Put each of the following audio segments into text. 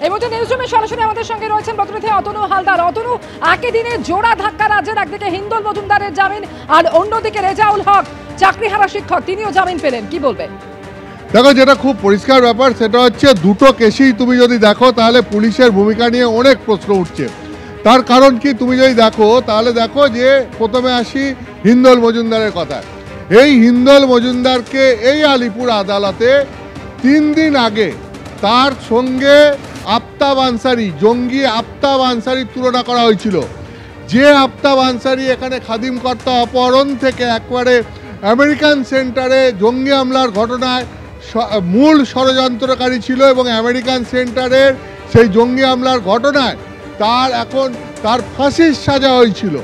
এই মুহূর্তে নিউজরুমে সরাসরি আমাদের সঙ্গে রয়েছেন প্রতিনিধি অতনু হালদার। অতনু, একই দিনে জোড়া ধাক্কা রাজ্যের, একদিকে হিন্দল মজুমদারের জামিন আর অন্যদিকে রেজাউল হক চাকরিহারা শিক্ষক, তিনিও জামিন পেলেন, কি বলবেন? দেখো, যেটা খুব পরিষ্কার ব্যাপার সেটা হচ্ছে দুটো কেসেই তুমি যদি দেখো তাহলে পুলিশের ভূমিকা নিয়ে অনেক প্রশ্ন উঠছে। তার কারণ কি তুমি যদি দেখো তাহলে দেখো যে প্রথমে আসি হিন্দল মজুমদারের কথা। এই হিন্দল মজুমদারকে এই আলিপুর আদালতে 3 দিন আগে তার সঙ্গে আফতাব আনসারি, জঙ্গি আফতাব আনসারির তুলনা করা হয়েছিল। যে আফতাব আনসারি এখানে খাদিম কর্তা অপহরণ থেকে একবারে আমেরিকান সেন্টারে জঙ্গি হামলার ঘটনায় মূল ষড়যন্ত্রকারী ছিল এবং আমেরিকান সেন্টারের সেই জঙ্গি হামলার ঘটনায় তার ফাঁসির সাজা হয়েছিল,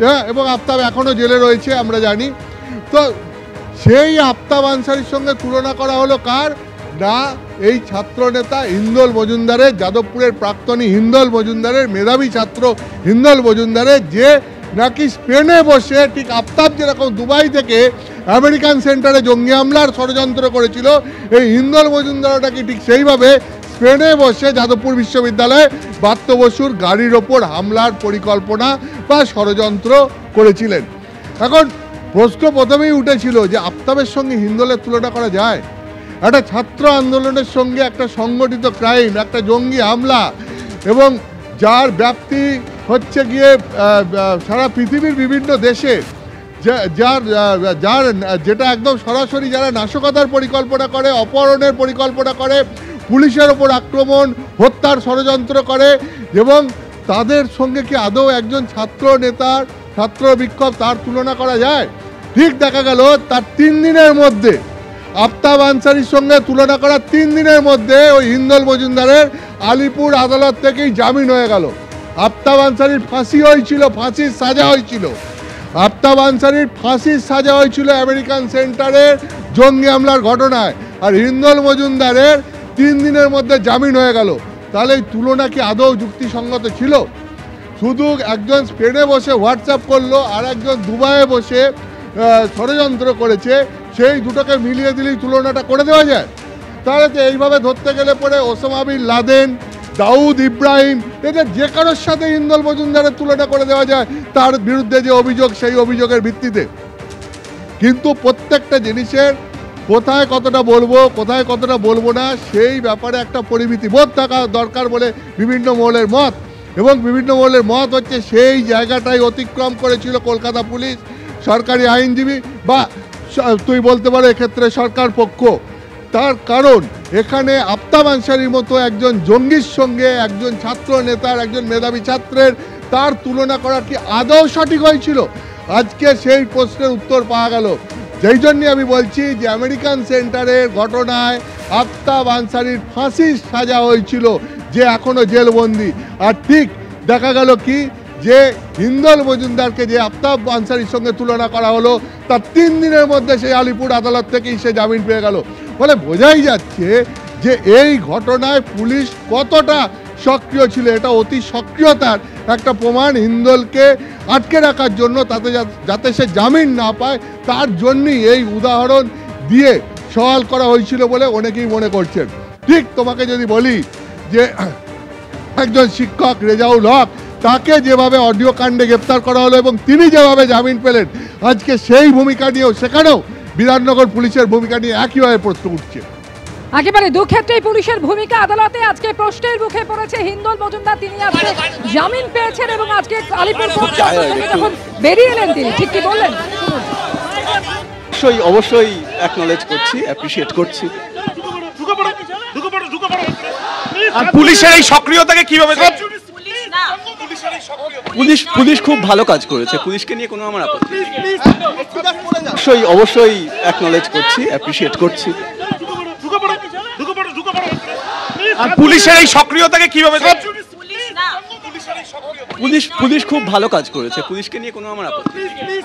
হ্যাঁ, এবং আফতাব এখনও জেলে রয়েছে আমরা জানি। তো সেই আফতাব আনসারির সঙ্গে তুলনা করা হলো কার না, এই ছাত্র নেতা হিন্দল মজুমদারের, যাদবপুরের প্রাক্তনী হিন্দল মজুমদারের, মেধাবী ছাত্র হিন্দল মজুমদারের, যে নাকি স্পেনে বসে ঠিক আফতাব যেরকম দুবাই থেকে আমেরিকান সেন্টারে জঙ্গি হামলার ষড়যন্ত্র করেছিল, এই হিন্দল মজুমদারও নাকি ঠিক সেইভাবে স্পেনে বসে যাদবপুর বিশ্ববিদ্যালয়ে ব্রাত্য বসুর গাড়ির ওপর হামলার পরিকল্পনা বা ষড়যন্ত্র করেছিলেন। এখন প্রশ্ন প্রথমেই উঠেছিল যে আফতাবের সঙ্গে হিন্দলের তুলনা করা যায়? একটা ছাত্র আন্দোলনের সঙ্গে একটা সংগঠিত ক্রাইম, একটা জঙ্গি হামলা, এবং যার ব্যাপ্তি হচ্ছে গিয়ে সারা পৃথিবীর বিভিন্ন দেশে, যেটা একদম সরাসরি যারা নাশকতার পরিকল্পনা করে, অপহরণের পরিকল্পনা করে, পুলিশের ওপর আক্রমণ, হত্যার ষড়যন্ত্র করে, এবং তাদের সঙ্গে কি আদৌ একজন ছাত্র নেতার ছাত্র বিক্ষোভ তার তুলনা করা যায়? ঠিক দেখা গেল তার 3 দিনের মধ্যে আফতাব আনসারির সঙ্গে তুলনা করা 3 দিনের মধ্যে ওই হিন্দল মজুমদারের আলিপুর আদালত থেকেই জামিন হয়ে গেল। আফতাব আনসারির ফাঁসি হয়েছিল, ফাঁসির সাজা হয়েছিল। আফতাব আনসারির ফাঁসির সাজা হয়েছিল আমেরিকান সেন্টারের জঙ্গি হামলার ঘটনায়, আর হিন্দল মজুমদারের 3 দিনের মধ্যে জামিন হয়ে গেল। তাহলে এই তুলনা কি আদৌ যুক্তিসঙ্গত ছিল? শুধু একজন স্পেনে বসে হোয়াটসঅ্যাপ করলো আর একজন দুবাইয়ে বসে ষড়যন্ত্র করেছে, সেই দুটোকে মিলিয়ে দিলেই তুলনাটা করে দেওয়া যায়? তাহলে তো এইভাবে ধরতে গেলে পরে Osama bin Laden, Dawood Ibrahim, এদের যে কারোর সাথে হিন্দল মজুমদারের তুলনা করে দেওয়া যায় তার বিরুদ্ধে যে অভিযোগ, সেই অভিযোগের ভিত্তিতে। কিন্তু প্রত্যেকটা জিনিসের কোথায় কতটা বলবো, কোথায় কতটা বলবো না, সেই ব্যাপারে একটা পরিমিতি বোধ থাকা দরকার বলে বিভিন্ন মহলের মত। এবং বিভিন্ন মহলের মত হচ্ছে সেই জায়গাটাই অতিক্রম করেছিল কলকাতা পুলিশ, সরকারি আইনজীবী, বা তুই বলতে পারো এক্ষেত্রে সরকার পক্ষ। তার কারণ এখানে আফতাব আনসারির মতো একজন জঙ্গির সঙ্গে একজন ছাত্র নেতার, একজন মেধাবী ছাত্রের তার তুলনা করা কি আদৌ সঠিক হয়েছিল? আজকে সেই প্রশ্নের উত্তর পাওয়া গেল। যেই জন্যে আমি বলছি যে আমেরিকান সেন্টারের ঘটনায় আফতাব আনসারির ফাঁসির সাজা হয়েছিল, যে এখনও জেলবন্দি। আর ঠিক দেখা গেল কি যে হিন্দল মজুমদারকে যে আফতাব আনসারির সঙ্গে তুলনা করা হলো, তার 3 দিনের মধ্যে সেই আলিপুর আদালত থেকেই সে জামিন পেয়ে গেল। ফলে বোঝাই যাচ্ছে যে এই ঘটনায় পুলিশ কতটা সক্রিয় ছিল। এটা অতি সক্রিয়তার একটা প্রমাণ। হিন্দলকে আটকে রাখার জন্য, যাতে সে জামিন না পায়, তার জন্যই এই উদাহরণ দিয়ে সওয়াল করা হয়েছিল বলে অনেকেই মনে করছেন। ঠিক তোমাকে যদি বলি যে একজন শিক্ষক রেজাউল হক, তাকে যেভাবে অডিও কাণ্ডে গ্রেপ্তার করা হলো এবং তিনি যেভাবে জামিন পেলেন, আজকে সেই ভূমিকা নিয়েও সেখানেও বিধাননগর পুলিশের ভূমিকা নিয়ে একইভাবে প্রশ্ন উঠছে। একেবারে দুক্ষেত্রেই পুলিশের ভূমিকা আদালতে আজকে প্রশ্নের মুখে পড়েছে হিন্দল মজুমদার। তিনি আজকে জামিন পেয়েছেন এবং আজকে আলিপুর কোর্ট থেকে যখন বেরিয়ে এলেন তিনি ঠিক কি বললেন? অবশ্যই অ্যাকনলেজ করছি, অ্যাপ্রিশিয়েট করছি। আর পুলিশের এই সক্রিয়তাকে কিভাবে? পুলিশ খুব ভালো কাজ করেছে, পুলিশকে নিয়ে কোনো আমার আপত্তি নেই। অবশ্যই অ্যাকনলেজ করছি, অ্যাপ্রিশিয়েট করছি। আর পুলিশের এই সক্রিয়তাকে কিভাবে? পুলিশ খুব ভালো কাজ করেছে, পুলিশকে নিয়ে কোনো আমার আপত্তি নেই।